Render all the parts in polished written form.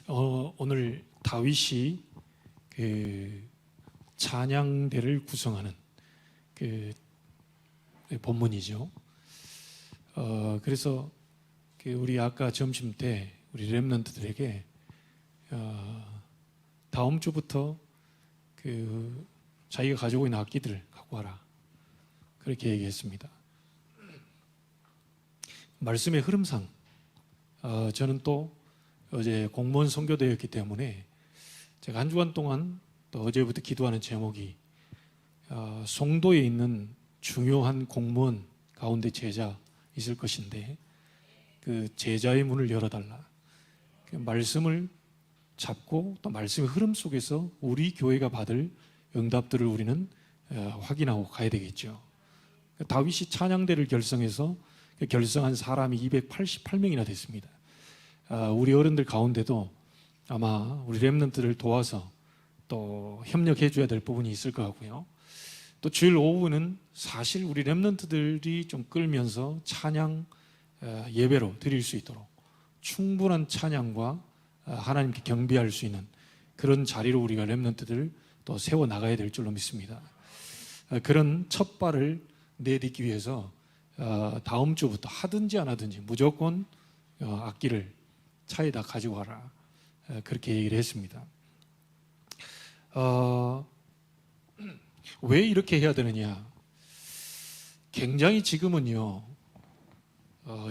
오늘 다윗이 그 찬양대를 구성하는 그 본문이죠. 그래서 우리 아까 점심 때 우리 렘넌트들에게 다음 주부터 자기가 가지고 있는 악기들을 갖고 와라, 그렇게 얘기했습니다. 말씀의 흐름상 저는 또 어제 공무원 선교대였기 때문에 제가 한 주간 동안 또 어제부터 기도하는 제목이 송도에 있는 중요한 공무원 가운데 제자 있을 것인데 그 제자의 문을 열어달라. 그 말씀을 잡고 또 말씀의 흐름 속에서 우리 교회가 받을 응답들을 우리는 확인하고 가야 되겠죠. 다윗이 찬양대를 결성해서 결성한 사람이 288명이나 됐습니다. 우리 어른들 가운데도 아마 우리 렘넌트를 도와서 또 협력해 줘야 될 부분이 있을 것 같고요. 또 주일 오후는 사실 우리 렘넌트들이 좀 끌면서 찬양 예배로 드릴 수 있도록 충분한 찬양과 하나님께 경배할 수 있는 그런 자리로 우리가 렘넌트들을 또 세워 나가야 될 줄로 믿습니다. 그런 첫 발을 내딛기 위해서 다음 주부터 하든지 안 하든지 무조건 악기를 차에다 가지고 와라, 그렇게 얘기를 했습니다. 왜 이렇게 해야 되느냐? 굉장히 지금은요,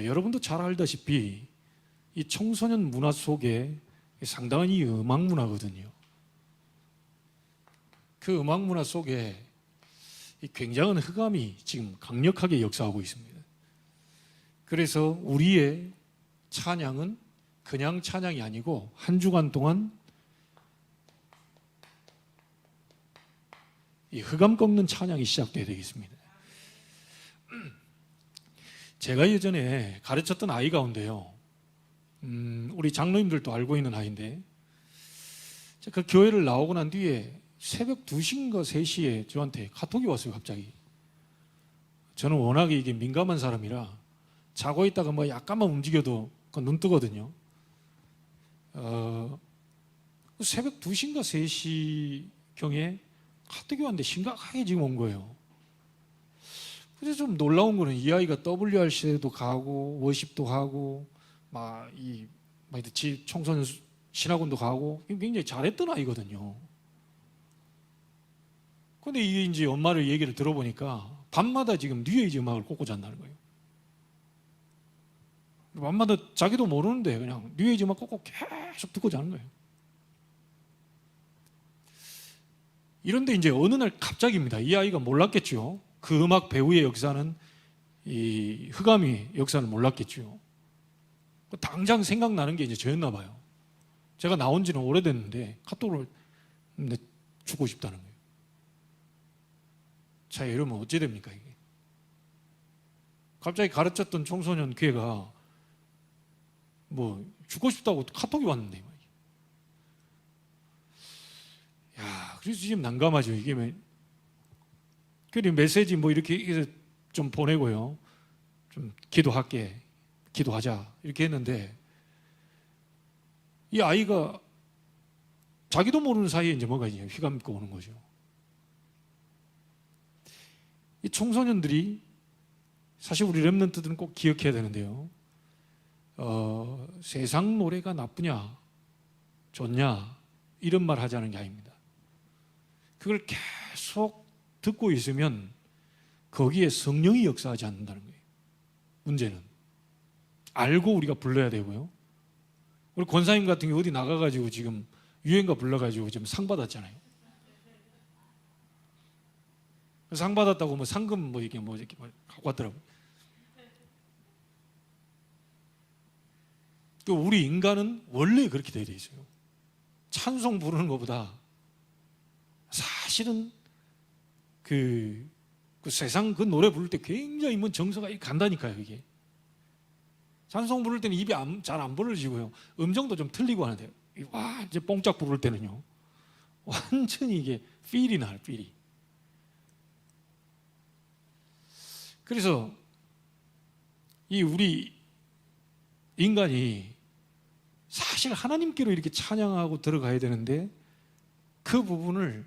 여러분도 잘 알다시피 이 청소년 문화 속에 상당한 이 음악 문화거든요. 그 음악 문화 속에 이 굉장한 흑암이 지금 강력하게 역사하고 있습니다. 그래서 우리의 찬양은 그냥 찬양이 아니고 한 주간 동안 이 흑암 꺾는 찬양이 시작돼야 되겠습니다. 제가 예전에 가르쳤던 아이 가운데요, 우리 장로님들도 알고 있는 아이인데, 그 교회를 나오고 난 뒤에 새벽 2시인가 3시에 저한테 카톡이 왔어요. 갑자기. 저는 워낙에 이게 민감한 사람이라 자고 있다가 뭐 약간만 움직여도 눈 뜨거든요. 새벽 2시인가 3시경에 카톡이 왔는데 심각하게 지금 온 거예요. 그래서 좀 놀라운 거는 이 아이가 WRC에도 가고 워십도 하고 집 청소년 신학원도 가고 굉장히 잘했던 아이거든요. 근데 이게 이제 엄마를 얘기를 들어보니까 밤마다 지금 뉴에이지 음악을 꽂고 잔다는 거예요. 밤마다 자기도 모르는데 그냥 뉴에이지 음악 꽂고 계속 듣고 자는 거예요. 이런데 이제 어느 날 갑자기입니다. 이 아이가 몰랐겠죠. 그 음악 배우의 역사는, 이 흑암의 역사는 몰랐겠죠. 당장 생각나는 게 이제 저였나 봐요. 제가 나온 지는 오래됐는데 카톡을 죽고 싶다는 거예요. 자, 이러면 어찌 됩니까 이게? 갑자기 가르쳤던 청소년 걔가 뭐 죽고 싶다고 카톡이 왔는데, 야, 그래서 지금 난감하죠. 이게 메시지 뭐 이렇게 좀 보내고요, 좀 기도하자 이렇게 했는데, 이 아이가 자기도 모르는 사이에 이제 뭐가 이제 휘감고 오는 거죠. 이 청소년들이 사실 우리 렘넌트들은 꼭 기억해야 되는데요, 세상 노래가 나쁘냐 좋냐 이런 말 하자는 게 아닙니다. 그걸 계속 듣고 있으면 거기에 성령이 역사하지 않는다는 거예요. 문제는 알고 우리가 불러야 되고요. 우리 권사님 같은 경우 어디 나가가지고 지금 유행가 불러가지고 지금 상 받았잖아요. 상 받았다고 뭐 상금 이렇게 갖고 왔더라고요. 우리 인간은 원래 그렇게 되어 있어요. 찬송 부르는 것보다 사실은 그 세상 그 노래 부를 때 굉장히 정서가 간다니까요. 이게 찬송 부를 때는 입이 잘 안 벌어지고요, 음정도 좀 틀리고 하는데, 이제 뽕짝 부를 때는요 완전히 이게 필이 나요. 필이. 그래서 이 우리 인간이 사실 하나님께로 이렇게 찬양하고 들어가야 되는데 그 부분을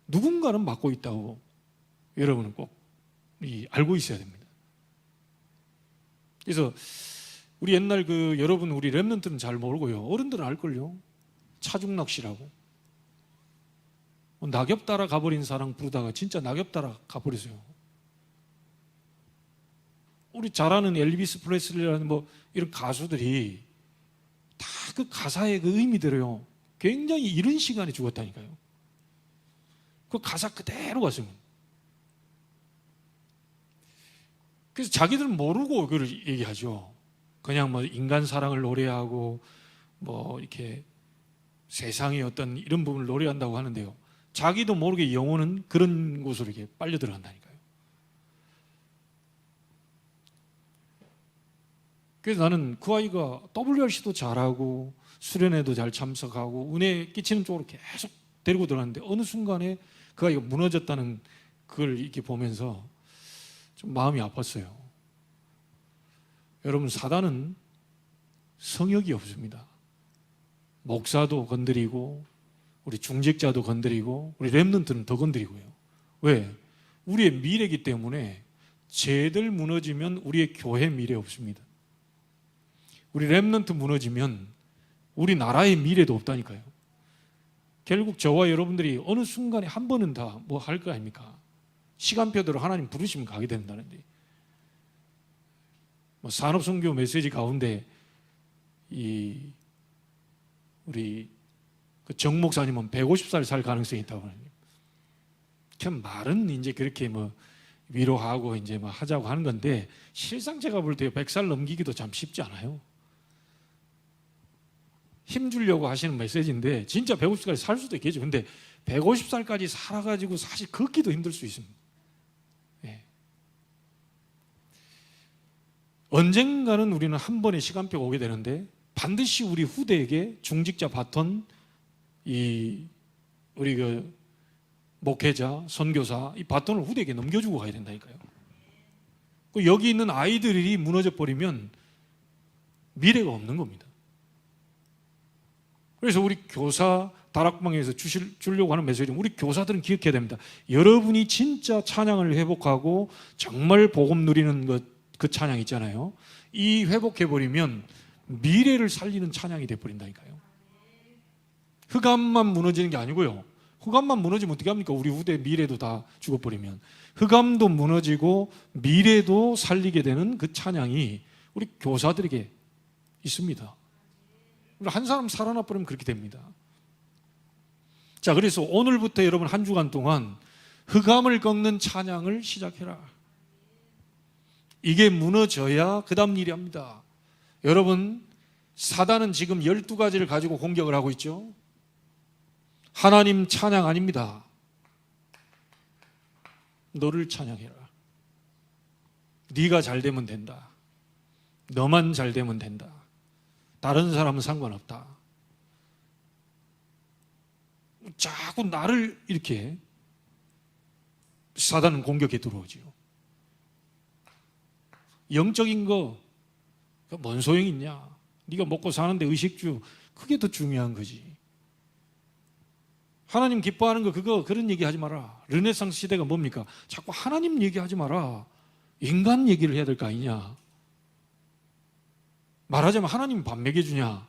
누군가는 맡고 있다고 여러분은 꼭 알고 있어야 됩니다. 그래서 우리 옛날 여러분 우리 랩런트는 잘 모르고요. 어른들은 알걸요. 차중락시라고. 낙엽 따라 가버린 사랑 부르다가 진짜 낙엽 따라 가버렸어요. 우리 잘 아는 엘비스 프레슬리라는 이런 가수들이 다 그 가사의 그 의미대로요. 굉장히 이른 시간에 죽었다니까요. 그 가사 그대로 갔습니다. 그래서 자기들은 모르고 그걸 얘기하죠. 그냥 인간 사랑을 노래하고 이렇게 세상의 어떤 이런 부분을 노래한다고 하는데요. 자기도 모르게 영혼은 그런 곳으로 이렇게 빨려 들어간다니까요. 그래서 나는 그 아이가 WRC도 잘하고 수련회도 잘 참석하고 은혜 끼치는 쪽으로 계속 데리고 들어갔는데 어느 순간에 그 아이가 무너졌다는 그걸 이렇게 보면서 좀 마음이 아팠어요. 여러분, 사단은 성역이 없습니다. 목사도 건드리고 우리 중직자도 건드리고 우리 렘넌트는 더 건드리고요. 왜? 우리의 미래이기 때문에 쟤들 무너지면 우리의 교회 미래 없습니다. 우리 렘넌트 무너지면 우리 나라의 미래도 없다니까요. 결국 저와 여러분들이 어느 순간에 한 번은 다 할 거 아닙니까? 시간표대로 하나님 부르시면 가게 된다는데 산업선교 메시지 가운데 우리 정 목사님은 150살 살 가능성이 있다고 하네요. 참 말은 이제 그렇게 위로하고 이제 하자고 하는 건데 실상 제가 볼 때 100살 넘기기도 참 쉽지 않아요. 힘 주려고 하시는 메시지인데 진짜 150살까지 살 수도 있겠죠. 근데 150살까지 살아가지고 사실 걷기도 힘들 수 있습니다. 네. 언젠가는 우리는 한 번의 시간표가 오게 되는데 반드시 우리 후대에게 중직자 바톤, 우리 목회자, 선교사 이 바톤을 후대에게 넘겨주고 가야 된다니까요. 여기 있는 아이들이 무너져 버리면 미래가 없는 겁니다. 그래서 우리 교사 다락방에서 주려고 하는 메시지는 우리 교사들은 기억해야 됩니다. 여러분이 진짜 찬양을 회복하고 정말 복음 누리는 그 찬양 있잖아요. 이 회복해버리면 미래를 살리는 찬양이 돼버린다니까요. 흑암만 무너지는 게 아니고요. 흑암만 무너지면 어떻게 합니까? 우리 후대 미래도 다 죽어버리면 흑암도 무너지고 미래도 살리게 되는 그 찬양이 우리 교사들에게 있습니다. 한 사람 살아나 버리면 그렇게 됩니다. 자, 그래서 오늘부터 여러분 한 주간 동안 흑암을 꺾는 찬양을 시작해라. 이게 무너져야 그 다음 일이 합니다. 여러분, 사단은 지금 12가지를 가지고 공격을 하고 있죠. 하나님 찬양 아닙니다. 너를 찬양해라. 네가 잘 되면 된다. 너만 잘 되면 된다. 다른 사람은 상관없다. 자꾸 나를 이렇게 사단은 공격해 들어오지요. 영적인 거 뭔 소용이 있냐? 네가 먹고 사는데 의식주 그게 더 중요한 거지. 하나님 기뻐하는 거 그런 얘기 하지 마라. 르네상스 시대가 뭡니까? 자꾸 하나님 얘기하지 마라. 인간 얘기를 해야 될 거 아니냐? 말하자면 하나님 밥 먹여주냐?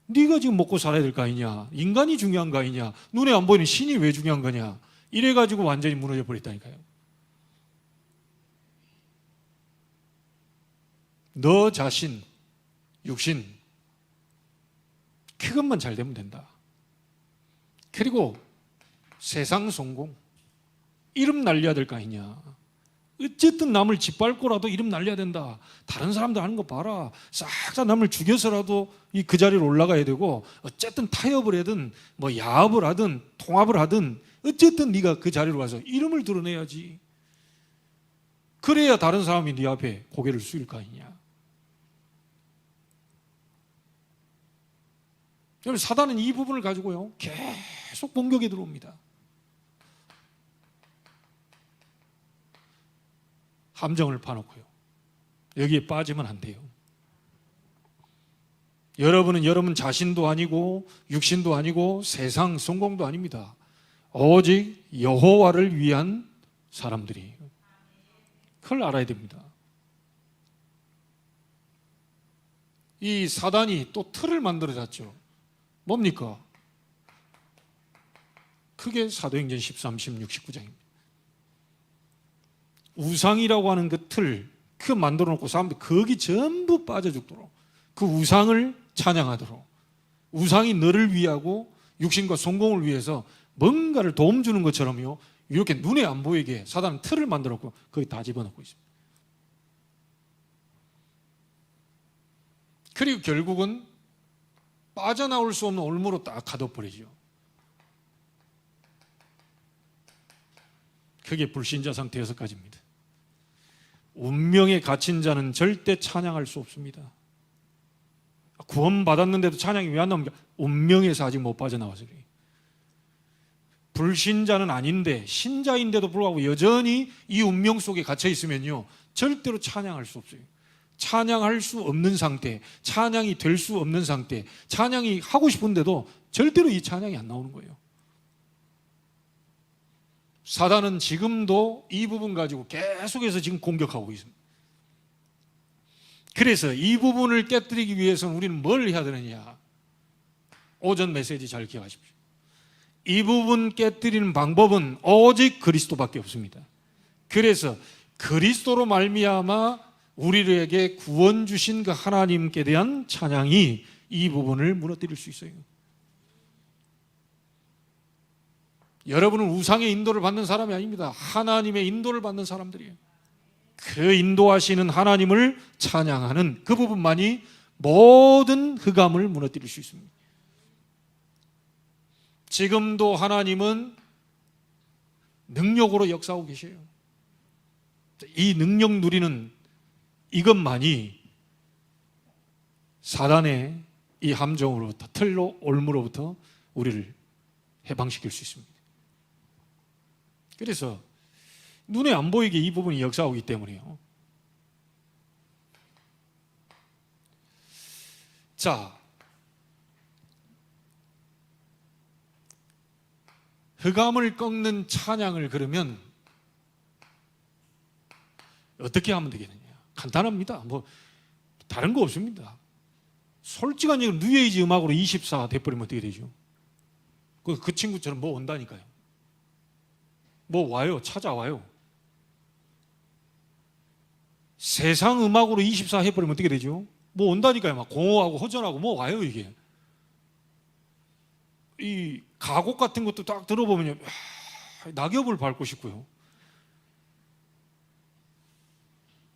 네가 지금 먹고 살아야 될 거 아니냐? 인간이 중요한 거 아니냐? 눈에 안 보이는 신이 왜 중요한 거냐? 이래가지고 완전히 무너져 버렸다니까요. 너 자신, 육신 그것만 잘 되면 된다. 그리고 세상 성공, 이름 날려야 될 거 아니냐? 어쨌든 남을 짓밟고라도 이름 날려야 된다. 다른 사람들 하는 거 봐라. 싹 다 남을 죽여서라도 그 자리로 올라가야 되고, 어쨌든 타협을 하든 야합을 하든 통합을 하든 어쨌든 네가 그 자리로 가서 이름을 드러내야지. 그래야 다른 사람이 네 앞에 고개를 숙일 거 아니냐. 여러분, 사단은 이 부분을 가지고요 계속 공격에 들어옵니다. 함정을 파놓고요. 여기에 빠지면 안 돼요. 여러분은 여러분 자신도 아니고 육신도 아니고 세상 성공도 아닙니다. 오직 여호와를 위한 사람들이에요. 그걸 알아야 됩니다. 이 사단이 또 틀을 만들어놨죠. 뭡니까? 크게 사도행전 13, 16, 19장입니다. 우상이라고 하는 그 틀, 그 만들어 놓고 사람들이 거기 전부 빠져 죽도록, 그 우상을 찬양하도록, 우상이 너를 위하고 육신과 성공을 위해서 뭔가를 도움 주는 것처럼요, 이렇게 눈에 안 보이게 사단은 틀을 만들어 놓고 거기 다 집어넣고 있습니다. 그리고 결국은 빠져나올 수 없는 올무로 딱 가둬버리죠. 그게 불신자 상태 6가지입니다. 운명에 갇힌 자는 절대 찬양할 수 없습니다. 구원받았는데도 찬양이 왜 안 나옵니까? 운명에서 아직 못 빠져나와서 그래요. 불신자는 아닌데 신자인데도 불구하고 여전히 이 운명 속에 갇혀 있으면요, 절대로 찬양할 수 없어요. 찬양할 수 없는 상태, 찬양이 될 수 없는 상태, 찬양이 하고 싶은데도 절대로 이 찬양이 안 나오는 거예요. 사단은 지금도 이 부분 가지고 계속해서 지금 공격하고 있습니다. 그래서 이 부분을 깨뜨리기 위해서는 우리는 뭘 해야 되느냐? 오전 메시지 잘 기억하십시오. 이 부분 깨뜨리는 방법은 오직 그리스도밖에 없습니다. 그래서 그리스도로 말미암아 우리에게 구원 주신 그 하나님께 대한 찬양이 이 부분을 무너뜨릴 수 있어요. 여러분은 우상의 인도를 받는 사람이 아닙니다. 하나님의 인도를 받는 사람들이에요. 그 인도하시는 하나님을 찬양하는 그 부분만이 모든 흑암을 무너뜨릴 수 있습니다. 지금도 하나님은 능력으로 역사하고 계셔요. 이 능력 누리는 이것만이 사단의 이 함정으로부터, 틀로 올무로부터 우리를 해방시킬 수 있습니다. 그래서 눈에 안 보이게 이 부분이 역사하고 있기 때문에요. 자, 흑암을 꺾는 찬양을 그러면 어떻게 하면 되겠느냐? 간단합니다. 뭐 다른 거 없습니다. 솔직한 얘기는 뉴에이지 음악으로 24 돼버리면 어떻게 되죠? 그 친구처럼 뭐 온다니까요. 뭐 와요. 찾아와요. 세상 음악으로 24 해버리면 어떻게 되죠? 뭐 온다니까요. 막 공허하고 허전하고 뭐 와요 이게. 이 가곡 같은 것도 딱 들어보면요, 낙엽을 밟고 싶고요.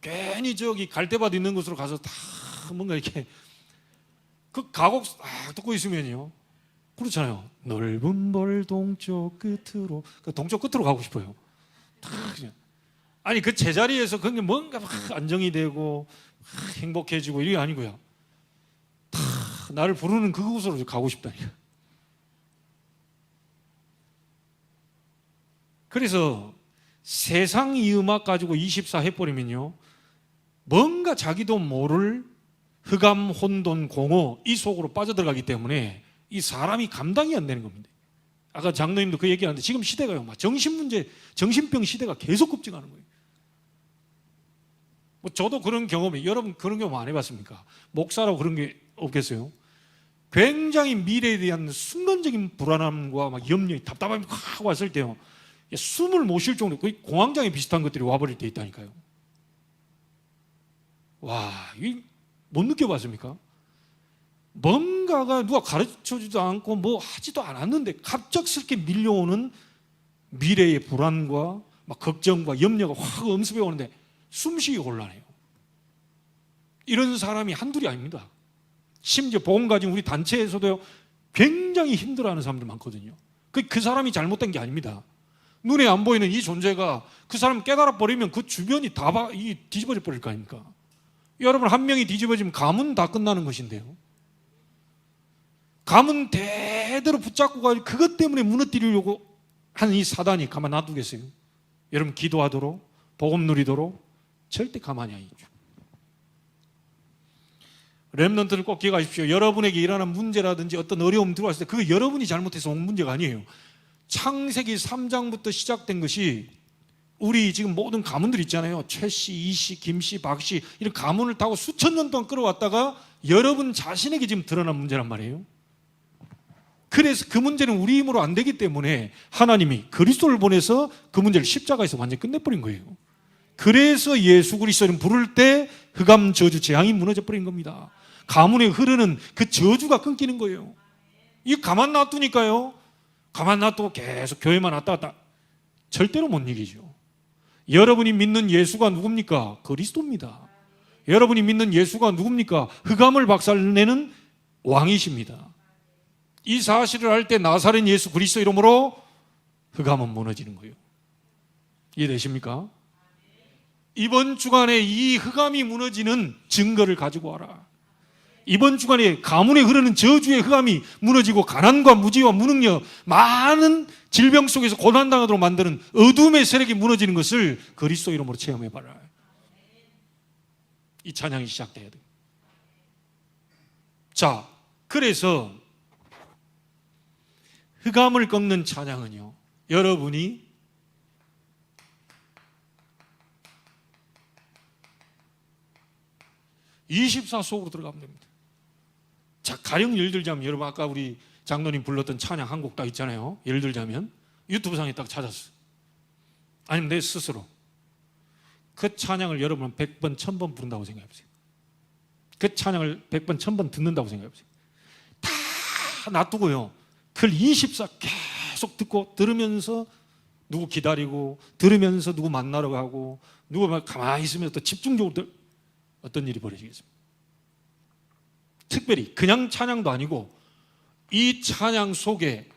괜히 저기 갈대밭 있는 곳으로 가서 다 뭔가 이렇게 그 가곡 듣고 있으면요, 그렇잖아요. 넓은 벌 동쪽 끝으로, 그 동쪽 끝으로 가고 싶어요. 그냥. 아니 그 제자리에서 그게 뭔가 막 안정이 되고 행복해지고 이게 아니고요. 다 나를 부르는 그곳으로 가고 싶다니까. 그래서 세상 이 음악 가지고 24 해버리면요, 뭔가 자기도 모를 흑암, 혼돈, 공허 이 속으로 빠져들어가기 때문에 이 사람이 감당이 안 되는 겁니다. 아까 장로님도 그 얘기하는데 지금 시대가요, 막 정신문제, 정신병 시대가 계속 급증하는 거예요. 뭐 저도 그런 경험이, 여러분 그런 경험 안 해봤습니까? 목사라고 그런 게 없겠어요? 굉장히 미래에 대한 순간적인 불안함과 막 염려이, 답답함이 확 왔을 때요, 숨을 못 쉴 정도로 거의 공황장애 비슷한 것들이 와버릴 때 있다니까요. 와, 이 못 느껴봤습니까? 뭔가가 누가 가르쳐주지도 않고 뭐 하지도 않았는데 갑작스럽게 밀려오는 미래의 불안과 막 걱정과 염려가 확 엄습해 오는데 숨쉬기 곤란해요. 이런 사람이 한둘이 아닙니다. 심지어 복음 가진 우리 단체에서도 굉장히 힘들어하는 사람들 많거든요. 그 사람이 잘못된 게 아닙니다. 눈에 안 보이는 이 존재가 그 사람 깨달아 버리면 그 주변이 다 뒤집어져 버릴 거 아닙니까? 여러분, 한 명이 뒤집어지면 가문 다 끝나는 것인데요. 가문 대대로 붙잡고 가지고 그것 때문에 무너뜨리려고 하는 이 사단이 가만 놔두겠어요? 여러분, 기도하도록 복음 누리도록 절대 가만히 안 있죠. 렘넌트를 꼭 기억하십시오. 여러분에게 일어나는 문제라든지 어떤 어려움 들어왔을 때 그거 여러분이 잘못해서 온 문제가 아니에요. 창세기 3장부터 시작된 것이 우리 지금 모든 가문들 있잖아요. 최씨, 이씨, 김씨, 박씨 이런 가문을 타고 수천 년 동안 끌어왔다가 여러분 자신에게 지금 드러난 문제란 말이에요. 그래서 그 문제는 우리 힘으로 안 되기 때문에 하나님이 그리스도를 보내서 그 문제를 십자가에서 완전히 끝내버린 거예요. 그래서 예수 그리스도를 부를 때 흑암 저주 재앙이 무너져 버린 겁니다. 가문에 흐르는 그 저주가 끊기는 거예요. 이거 가만 놔두니까요. 가만 놔두고 계속 교회만 왔다 갔다 절대로 못 이기죠. 여러분이 믿는 예수가 누굽니까? 그리스도입니다. 여러분이 믿는 예수가 누굽니까? 흑암을 박살내는 왕이십니다. 이 사실을 할 때 나사렛 예수 그리스도 이름으로 흑암은 무너지는 거예요. 이해되십니까? 이번 주간에 이 흑암이 무너지는 증거를 가지고 와라. 이번 주간에 가문에 흐르는 저주의 흑암이 무너지고 가난과 무지와 무능력, 많은 질병 속에서 고난당하도록 만드는 어둠의 세력이 무너지는 것을 그리스도 이름으로 체험해봐라. 이 찬양이 시작돼야 돼요. 자, 그래서 흑암을 꺾는 찬양은요, 여러분이 (24) 속으로 들어가면 됩니다. 자, 가령 예를 들자면 여러분 아까 우리 장로님 불렀던 찬양 한 곡 딱 있잖아요. 예를 들자면 유튜브상에 딱 찾았어. 아니면 내 스스로 그 찬양을 여러분은 100번, 1000번 부른다고 생각해보세요. 그 찬양을 100번, 1000번 듣는다고 생각해보세요. 다 놔두고요, 그걸 24 계속 듣고 들으면서 누구 기다리고 들으면서 누구 만나러 가고 누구 막 가만히 있으면서 또 집중적으로 어떤 일이 벌어지겠습니까? 특별히 그냥 찬양도 아니고 이 찬양 속에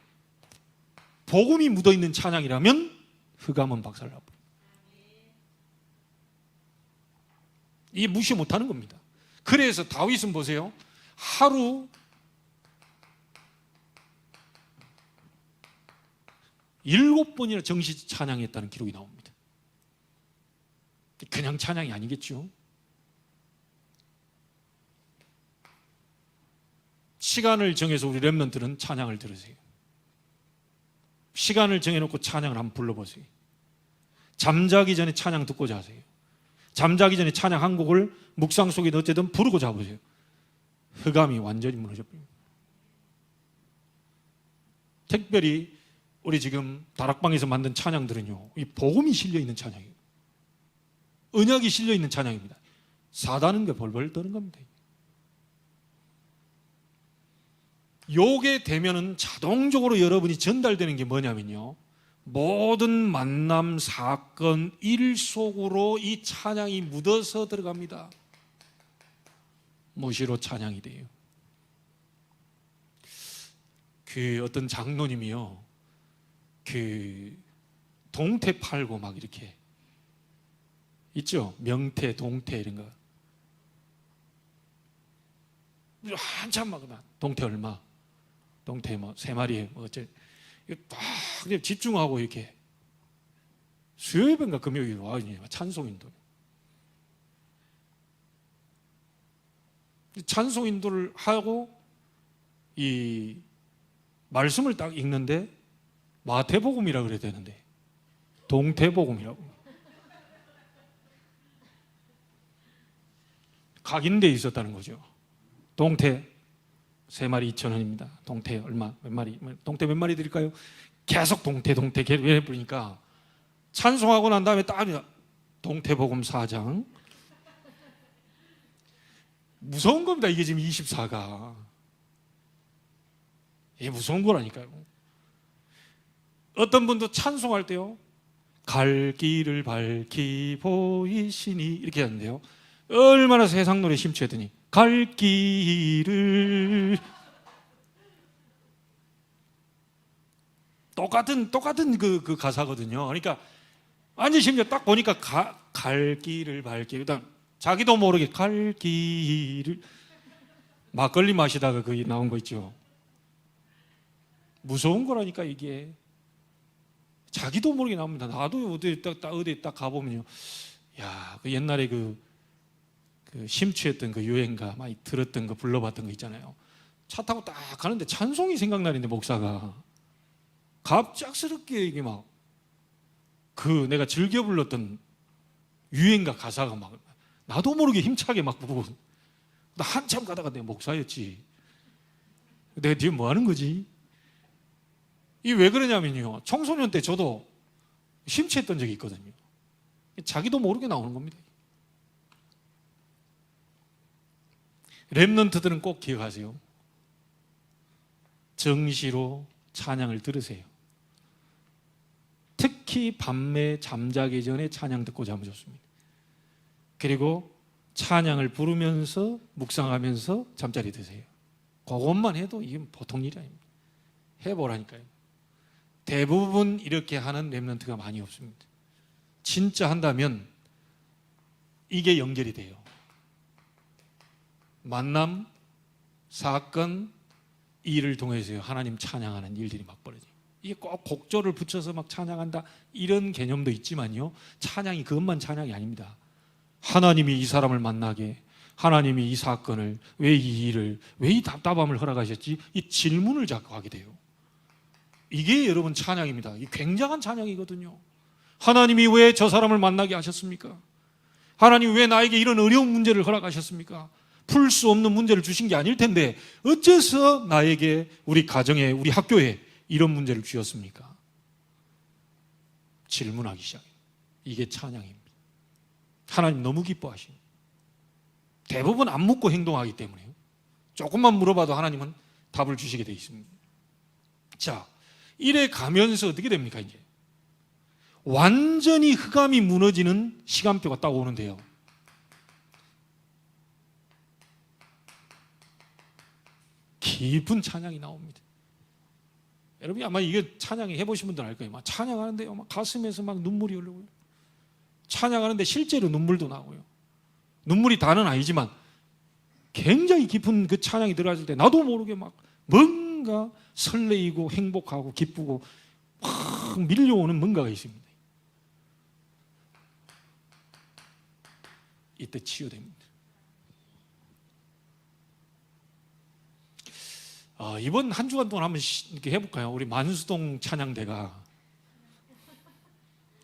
복음이 묻어있는 찬양이라면 흑암은 박살나버려요. 이게 무시 못하는 겁니다. 그래서 다윗은 보세요, 하루 7번이나 정시 찬양했다는 기록이 나옵니다. 그냥 찬양이 아니겠죠. 시간을 정해서 우리 렘넌트는 찬양을 들으세요. 시간을 정해놓고 찬양을 한번 불러보세요. 잠자기 전에 찬양 듣고 자세요. 잠자기 전에 찬양 한 곡을 묵상 속에 어쨌든 부르고 자보세요. 흑암이 완전히 무너져버립니다. 특별히 우리 지금 다락방에서 만든 찬양들은요, 이 복음이 실려있는 찬양이에요. 언약이 실려있는 찬양입니다. 사단은 게 벌벌 떠는 겁니다. 요게 되면은 자동적으로 여러분이 전달되는 게 뭐냐면요, 모든 만남, 사건, 일 속으로 이 찬양이 묻어서 들어갑니다. 무시로 찬양이 돼요. 그 어떤 장로님이요, 그 동태 팔고 막 이렇게 있죠, 명태, 동태 이런 거 한참 막 동태 얼마, 동태 뭐 3마리에 뭐 어째 딱 그냥 집중하고 이렇게 수요일인가 금요일 와 찬송인도, 찬송인도를 하고 이 말씀을 딱 읽는데 마태복음이라 그래야 되는데 동태복음이라고 각인돼 있었다는 거죠. 동태 3마리 2,000원입니다. 동태 얼마, 몇 마리, 동태 몇 마리 드릴까요? 계속 동태 해버리니까 찬송하고 난 다음에 딱 동태복음 4장. 무서운 겁니다. 이게 지금 24가. 이게 무서운 거라니까요. 어떤 분도 찬송할 때요, 갈 길을 밝히 보이시니 이렇게 하는데요, 얼마나 세상 노래 심취했더니 갈 길을 똑같은 그 가사거든요. 그러니까 완전 심지어 딱 보니까 갈 길을 밝히, 일단 자기도 모르게 갈 길을, 막걸리 마시다가 거기 나온 거 있죠. 무서운 거라니까 이게. 자기도 모르게 나옵니다. 나도 어디 딱 가보면요, 야, 그 옛날에 그 그 심취했던 그 유행가 많이 들었던 거 불러봤던 거 있잖아요. 차 타고 딱 가는데 찬송이 생각나는데 목사가 갑작스럽게 이게 막 그 내가 즐겨 불렀던 유행가 가사가 막 나도 모르게 힘차게 막 부르고 나 한참 가다가 내 목사였지. 내가 뒤에 뭐 하는 거지? 이 왜 그러냐면요. 청소년 때 저도 심취했던 적이 있거든요. 자기도 모르게 나오는 겁니다. 랩런트들은 꼭 기억하세요. 정시로 찬양을 들으세요. 특히 밤에 잠자기 전에 찬양 듣고 자면 좋습니다. 그리고 찬양을 부르면서 묵상하면서 잠자리 드세요. 그것만 해도 이게 보통 일이 아닙니다. 해보라니까요. 대부분 이렇게 하는 랩런트가 많이 없습니다. 진짜 한다면 이게 연결이 돼요. 만남, 사건, 일을 통해서 하나님 찬양하는 일들이 막 벌어져요. 이게 꼭 곡조를 붙여서 막 찬양한다 이런 개념도 있지만요, 찬양이 그것만 찬양이 아닙니다. 하나님이 이 사람을 만나게, 하나님이 이 사건을, 왜 이 일을, 왜 이 답답함을 허락하셨지, 이 질문을 자꾸 하게 돼요. 이게 여러분 찬양입니다. 이 굉장한 찬양이거든요. 하나님이 왜 저 사람을 만나게 하셨습니까? 하나님 왜 나에게 이런 어려운 문제를 허락하셨습니까? 풀 수 없는 문제를 주신 게 아닐 텐데 어째서 나에게, 우리 가정에, 우리 학교에 이런 문제를 주셨습니까? 질문하기 시작해요. 이게 찬양입니다. 하나님 너무 기뻐하십니다. 대부분 안 묻고 행동하기 때문에요. 조금만 물어봐도 하나님은 답을 주시게 되어 있습니다. 자, 이래 가면서 어떻게 됩니까? 이제 완전히 흑암이 무너지는 시간표가 딱 오는데요. 깊은 찬양이 나옵니다. 여러분이 아마 이게 찬양이 해보신 분들 알 거예요. 막 찬양하는데요, 막 가슴에서 막 눈물이 흘러요. 찬양하는데 실제로 눈물도 나고요. 눈물이 다는 아니지만 굉장히 깊은 그 찬양이 들어갔을 때 나도 모르게 막 뭔가 설레이고 행복하고 기쁘고 막 밀려오는 뭔가가 있습니다. 이때 치유됩니다. 이번 한 주간 동안 한번 이렇게 해볼까요? 우리 만수동 찬양대가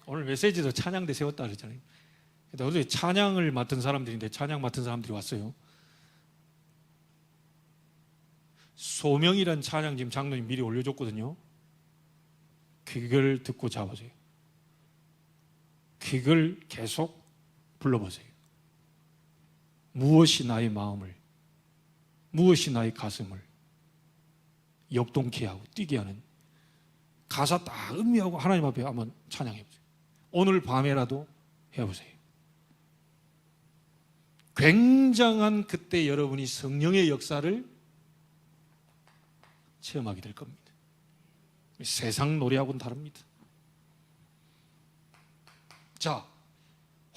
오늘 메시지도 찬양대 세웠다 그랬잖아요. 어제 찬양을 맡은 사람들인데 찬양 맡은 사람들이 왔어요. 소명이란 찬양 지금 장로님 미리 올려줬거든요. 그걸 듣고 잡으세요. 그걸 계속 불러보세요. 무엇이 나의 마음을, 무엇이 나의 가슴을 역동케 하고 뛰게 하는, 가사 딱 음미하고 하나님 앞에 한번 찬양해보세요. 오늘 밤에라도 해보세요. 굉장한 그때 여러분이 성령의 역사를 체험하게 될 겁니다. 세상 노래하고는 다릅니다. 자,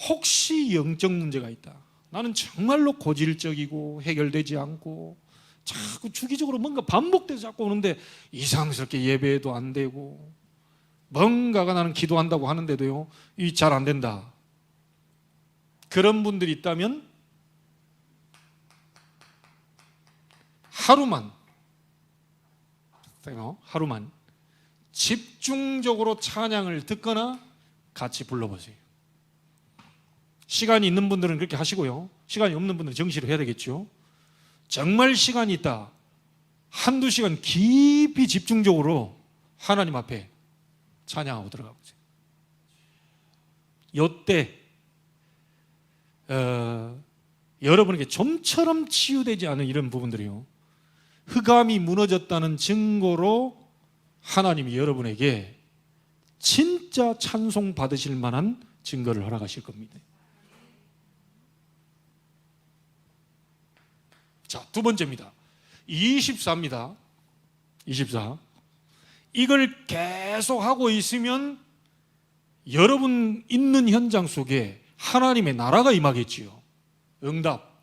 혹시 영적 문제가 있다, 나는 정말로 고질적이고 해결되지 않고 자꾸 주기적으로 뭔가 반복돼서 자꾸 오는데 이상스럽게 예배도 안 되고 뭔가가 나는 기도한다고 하는데도요 이 잘 안 된다, 그런 분들이 있다면 하루만 집중적으로 찬양을 듣거나 같이 불러보세요. 시간이 있는 분들은 그렇게 하시고요, 시간이 없는 분들은 정시로 해야 되겠죠. 정말 시간이 있다, 한두 시간 깊이 집중적으로 하나님 앞에 찬양하고 들어가 보세요. 이때 여러분에게 좀처럼 치유되지 않은 이런 부분들이요, 흑암이 무너졌다는 증거로 하나님이 여러분에게 진짜 찬송 받으실 만한 증거를 허락하실 겁니다. 자, 두 번째입니다. 24입니다. 24. 이걸 계속 하고 있으면 여러분 있는 현장 속에 하나님의 나라가 임하겠지요. 응답.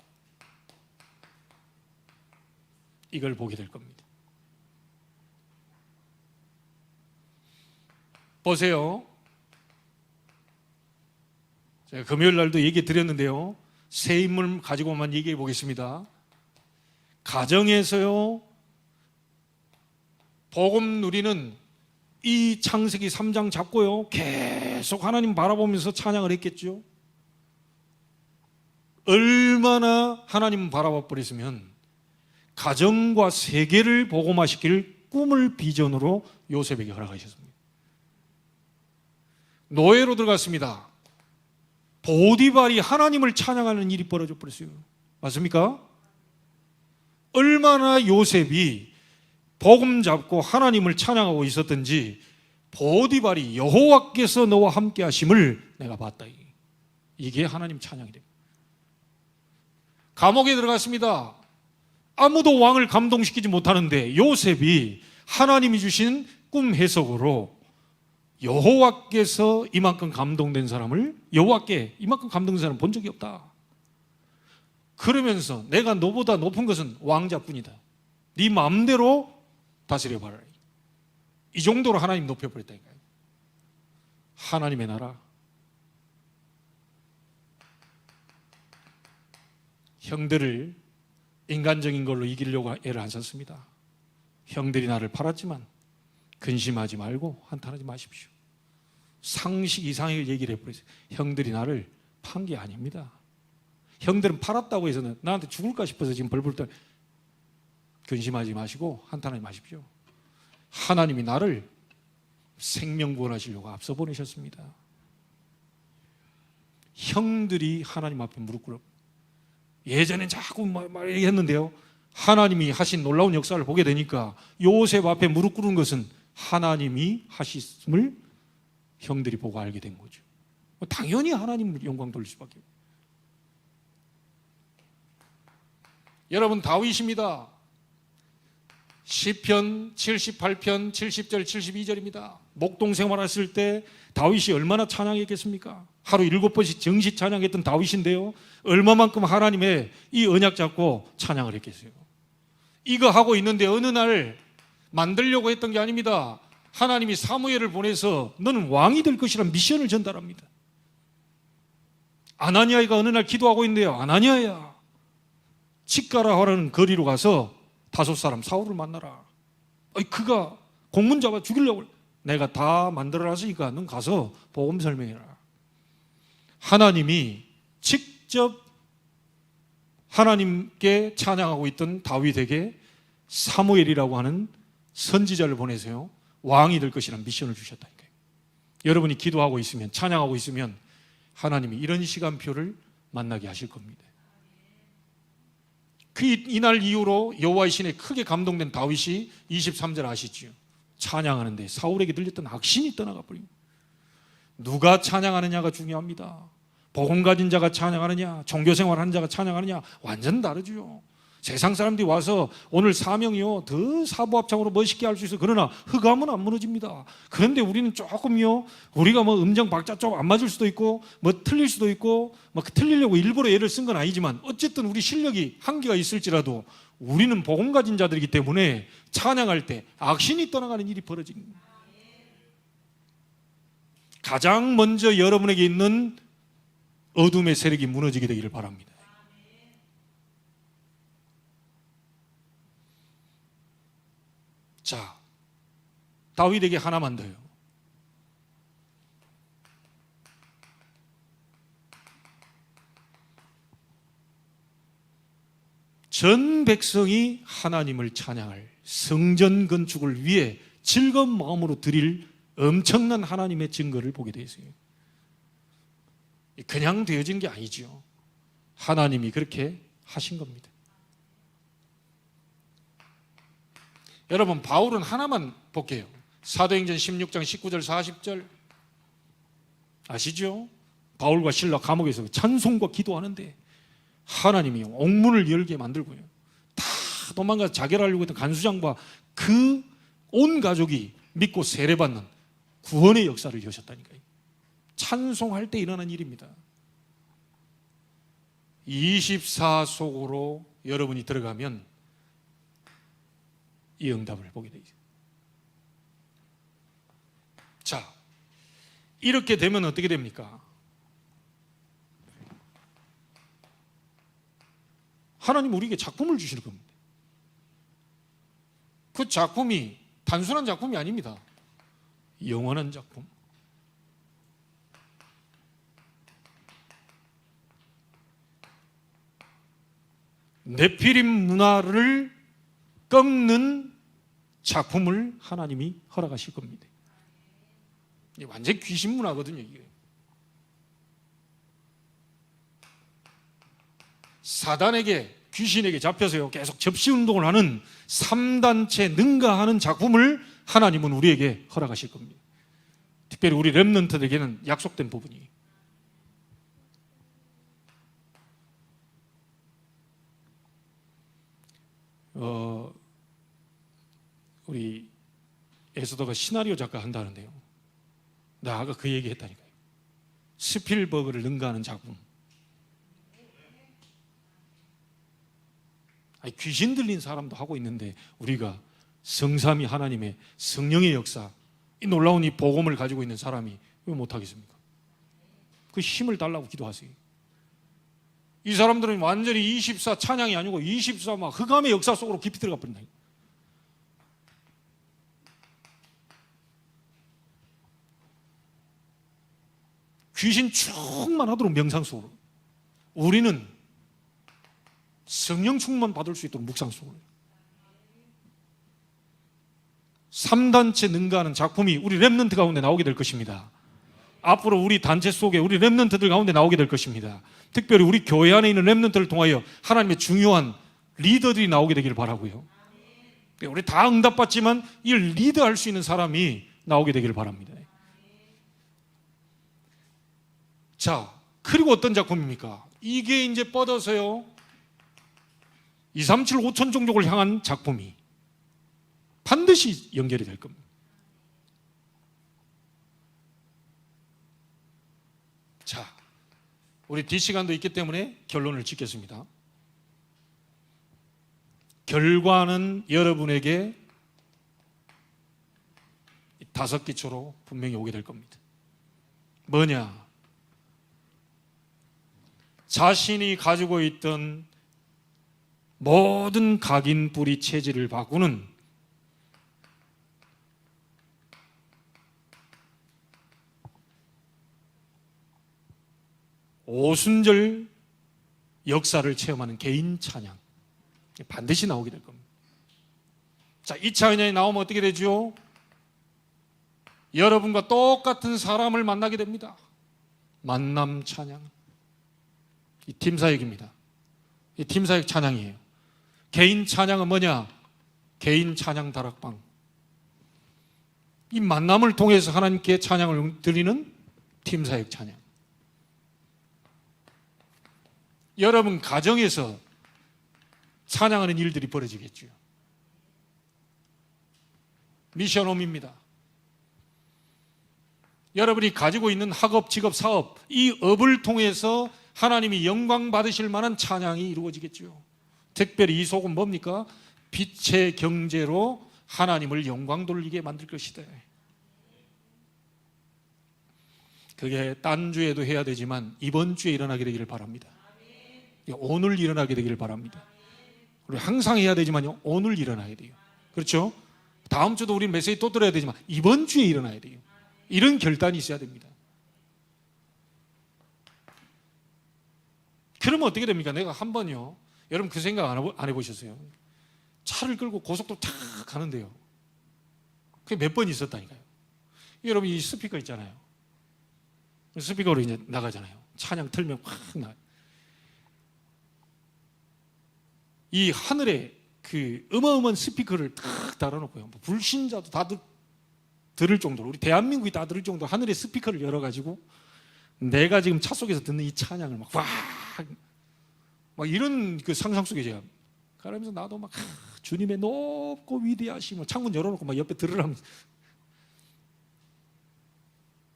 이걸 보게 될 겁니다. 보세요. 제가 금요일 날도 얘기 드렸는데요, 새 인물 가지고만 얘기해 보겠습니다. 가정에서요, 복음 누리는 이 창세기 3장 잡고요, 계속 하나님 바라보면서 찬양을 했겠죠. 얼마나 하나님 바라봐 버렸으면 가정과 세계를 복음화시킬 꿈을 비전으로 요셉에게 허락하셨습니다. 노예로 들어갔습니다. 보디발이 하나님을 찬양하는 일이 벌어져 버렸어요. 맞습니까? 얼마나 요셉이 복음 잡고 하나님을 찬양하고 있었던지 보디발이 여호와께서 너와 함께 하심을 내가 봤다. 이게 하나님 찬양이 됩니다. 감옥에 들어갔습니다. 아무도 왕을 감동시키지 못하는데 요셉이 하나님이 주신 꿈 해석으로 여호와께서 이만큼 감동된 사람을, 여호와께 이만큼 감동된 사람 본 적이 없다. 그러면서 내가 너보다 높은 것은 왕자뿐이다. 네 마음대로 다스려봐라. 이 정도로 하나님 높여버렸다니까요. 하나님의 나라. 형들을 인간적인 걸로 이기려고 애를 안 썼습니다. 형들이 나를 팔았지만 근심하지 말고 한탄하지 마십시오. 상식 이상의 얘기를 해버렸어요. 형들이 나를 판 게 아닙니다. 형들은 팔았다고 해서 나한테 죽을까 싶어서 지금 벌벌 떨. 근심하지 마시고 한탄하지 마십시오. 하나님이 나를 생명 구원하시려고 앞서 보내셨습니다. 형들이 하나님 앞에 무릎 꿇어. 예전엔 자꾸 얘기했는데요, 하나님이 하신 놀라운 역사를 보게 되니까 요셉 앞에 무릎 꿇은 것은 하나님이 하심을 형들이 보고 알게 된 거죠. 당연히 하나님을 영광 돌릴 수밖에 없어요. 여러분, 다윗입니다. 시편 78편 70절 72절입니다. 목동 생활했을 때 다윗이 얼마나 찬양했겠습니까? 하루 7번씩 정시 찬양했던 다윗인데요, 얼마만큼 하나님의 이 언약 잡고 찬양을 했겠어요. 이거 하고 있는데 어느 날 만들려고 했던 게 아닙니다. 하나님이 사무엘을 보내서 너는 왕이 될 것이라는 미션을 전달합니다. 아나니아가 어느 날 기도하고 있는데요, 아나니아야, 치가라 하라는 거리로 가서 5사람 사울을 만나라. 그가 공문 잡아 죽이려고. 내가 다 만들어놨으니까 넌 가서 복음 설명해라. 하나님이 직접 하나님께 찬양하고 있던 다윗에게 사무엘이라고 하는 선지자를 보내세요. 왕이 될 것이라는 미션을 주셨다니까요. 여러분이 기도하고 있으면, 찬양하고 있으면 하나님이 이런 시간표를 만나게 하실 겁니다. 이날 이후로 여호와의 신에 크게 감동된 다윗이 23절 아시지요? 찬양하는데 사울에게 들렸던 악신이 떠나가 버립니다. 누가 찬양하느냐가 중요합니다. 복음 가진 자가 찬양하느냐, 종교생활하는 자가 찬양하느냐 완전 다르죠. 세상 사람들이 와서 오늘 사명이요 더 사부합창으로 멋있게 할 수 있어. 그러나 흑암은 안 무너집니다. 그런데 우리는 조금요, 우리가 뭐 음정 박자 좀 안 맞을 수도 있고 뭐 틀릴 수도 있고, 뭐 틀리려고 일부러 애를 쓴 건 아니지만 어쨌든 우리 실력이 한계가 있을지라도 우리는 복음 가진 자들이기 때문에 찬양할 때 악신이 떠나가는 일이 벌어집니다. 가장 먼저 여러분에게 있는 어둠의 세력이 무너지게 되기를 바랍니다. 자, 다윗에게 하나만 더요. 전 백성이 하나님을 찬양할 성전 건축을 위해 즐거운 마음으로 드릴 엄청난 하나님의 증거를 보게 되어 있어요. 그냥 되어진 게 아니죠. 하나님이 그렇게 하신 겁니다. 여러분, 바울은 하나만 볼게요. 사도행전 16장 19절 40절 아시죠? 바울과 실라 감옥에서 찬송과 기도하는데 하나님이 옥문을 열게 만들고요, 다 도망가 자결하려고 했던 간수장과 그 온 가족이 믿고 세례받는 구원의 역사를 여셨다니까요. 찬송할 때 일어난 일입니다. 24 속으로 여러분이 들어가면 이 응답을 보게 되죠. 자, 이렇게 되면 어떻게 됩니까? 하나님 우리에게 작품을 주시는 겁니다. 그 작품이 단순한 작품이 아닙니다. 영원한 작품. 네피림 문화를 꺾는 작품을 하나님이 허락하실 겁니다. 이게 완전 귀신 문화거든요. 이게. 사단에게, 귀신에게 잡혀서요 계속 접시 운동을 하는 3단체 능가하는 작품을 하나님은 우리에게 허락하실 겁니다. 특별히 우리 렘넌트들에게는 약속된 부분이. 우리 에스더가 시나리오 작가 한다는데요. 나 아까 그 얘기 했다니까요. 스필버그를 능가하는 작품. 아니, 귀신 들린 사람도 하고 있는데 우리가 성삼위 하나님의 성령의 역사, 이 놀라운 이 복음을 가지고 있는 사람이 왜 못하겠습니까? 그 힘을 달라고 기도하세요. 이 사람들은 완전히 24 찬양이 아니고 24 막 흑암의 역사 속으로 깊이 들어가 버린다. 귀신 충만하도록 명상 속으로. 우리는 성령 충만 받을 수 있도록 묵상 속으로. 3단체 능가하는 작품이 우리 렘넌트 가운데 나오게 될 것입니다. 앞으로 우리 단체 속에 우리 렘넌트들 가운데 나오게 될 것입니다. 특별히 우리 교회 안에 있는 렘넌트를 통하여 하나님의 중요한 리더들이 나오게 되기를 바라고요. 우리 다 응답받지만 이 리드할 수 있는 사람이 나오게 되기를 바랍니다. 자, 그리고 어떤 작품입니까? 이게 이제 뻗어서요 237 5천 종족을 향한 작품이 반드시 연결이 될 겁니다. 자, 우리 뒷시간도 있기 때문에 결론을 짓겠습니다. 결과는 여러분에게 5기초로 분명히 오게 될 겁니다. 뭐냐? 자신이 가지고 있던 모든 각인 뿌리 체질을 바꾸는 오순절 역사를 체험하는 개인 찬양 반드시 나오게 될 겁니다. 자, 이 찬양이 나오면 어떻게 되죠? 여러분과 똑같은 사람을 만나게 됩니다. 만남 찬양. 이 팀사역입니다. 이 팀사역 찬양이에요. 개인 찬양은 뭐냐? 개인 찬양 다락방. 이 만남을 통해서 하나님께 찬양을 드리는 팀사역 찬양. 여러분 가정에서 찬양하는 일들이 벌어지겠죠. 미션홈입니다. 여러분이 가지고 있는 학업, 직업, 사업, 이 업을 통해서 하나님이 영광 받으실 만한 찬양이 이루어지겠죠. 특별히 이 속은 뭡니까? 빛의 경제로 하나님을 영광 돌리게 만들 것이다. 그게 딴 주에도 해야 되지만 이번 주에 일어나게 되기를 바랍니다. 오늘 일어나게 되기를 바랍니다. 우리 항상 해야 되지만 오늘 일어나야 돼요. 그렇죠? 다음 주도 우리 메시지 또 들어야 되지만 이번 주에 일어나야 돼요. 이런 결단이 있어야 됩니다. 그러면 어떻게 됩니까? 내가 한 번요, 여러분 그 생각 안 해보셨어요? 차를 끌고 고속도로 탁 가는데요, 그게 몇 번 있었다니까요. 여러분 이 스피커 있잖아요. 스피커로 이제 나가잖아요. 찬양 틀면 확 나요. 이 하늘에 그 어마어마한 스피커를 탁 달아놓고요, 불신자도 다 들을 정도로, 우리 대한민국이 다 들을 정도로 하늘에 스피커를 열어가지고 내가 지금 차 속에서 듣는 이 찬양을 막 이런 그 상상 속에 제가 가면서 나도 막 주님의 높고 위대하심을 창문 열어놓고 막 옆에 들으라면서,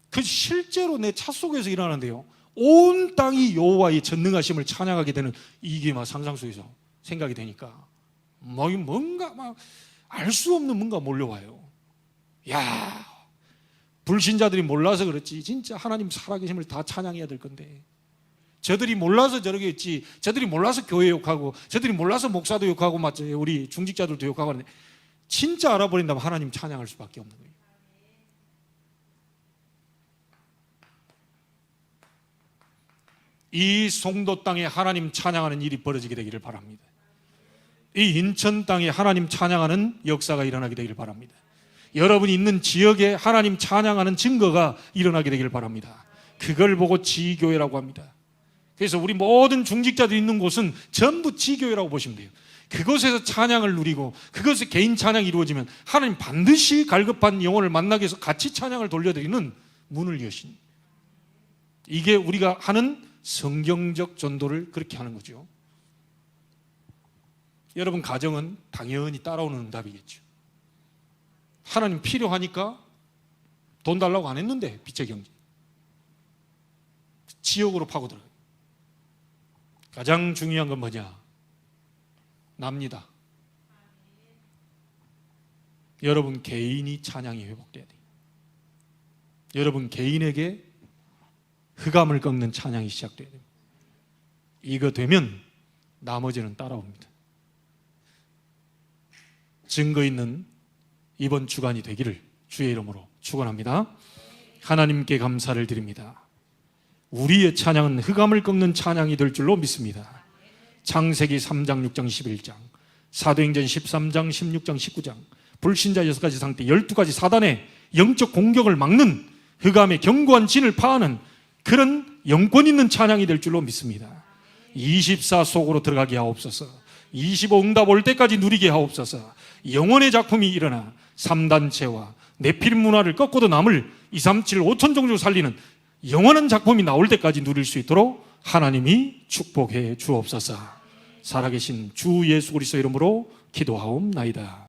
그 실제로 내 차 속에서 일어나는데요, 온 땅이 여호와의 전능하심을 찬양하게 되는 이게 막 상상 속에서 생각이 되니까 뭔가 막 알 수 없는 뭔가 몰려와요. 야, 불신자들이 몰라서 그렇지 진짜 하나님 살아계심을 다 찬양해야 될 건데, 저들이 몰라서 저렇게 했지, 저들이 몰라서 교회 욕하고, 저들이 몰라서 목사도 욕하고, 맞죠? 우리 중직자들도 욕하고 하는데, 진짜 알아버린다면 하나님 찬양할 수밖에 없는 거예요. 이 송도 땅에 하나님 찬양하는 일이 벌어지게 되기를 바랍니다. 이 인천 땅에 하나님 찬양하는 역사가 일어나게 되기를 바랍니다. 여러분이 있는 지역에 하나님 찬양하는 증거가 일어나게 되기를 바랍니다. 그걸 보고 지교회라고 합니다. 그래서 우리 모든 중직자들이 있는 곳은 전부 지교회라고 보시면 돼요. 그곳에서 찬양을 누리고 그것에 개인 찬양이 이루어지면 하나님 반드시 갈급한 영혼을 만나기 위해서 같이 찬양을 돌려드리는 문을 여신, 이게 우리가 하는 성경적 전도를 그렇게 하는 거죠. 여러분 가정은 당연히 따라오는 응답이겠죠. 하나님 필요하니까 돈 달라고 안 했는데 빛의 경제 지역으로 파고들어요. 가장 중요한 건 뭐냐? 납니다. 여러분 개인이 찬양이 회복돼야 돼요. 여러분 개인에게 흑암을 꺾는 찬양이 시작돼야 됩니다. 이거 되면 나머지는 따라옵니다. 증거 있는 이번 주간이 되기를 주의 이름으로 축원합니다. 하나님께 감사를 드립니다. 우리의 찬양은 흑암을 꺾는 찬양이 될 줄로 믿습니다. 창세기 3장, 6장, 11장, 사도행전 13장, 16장, 19장, 불신자 6가지 상태 12가지 사단의 영적 공격을 막는 흑암의 견고한 진을 파하는 그런 영권 있는 찬양이 될 줄로 믿습니다. 24 속으로 들어가게 하옵소서. 25 응답 올 때까지 누리게 하옵소서. 영혼의 작품이 일어나 3단체와 네피림 문화를 꺾고도 남을 237, 5천 종족을 살리는 영원한 작품이 나올 때까지 누릴 수 있도록 하나님이 축복해 주옵소서. 살아계신 주 예수 그리스도 이름으로 기도하옵나이다.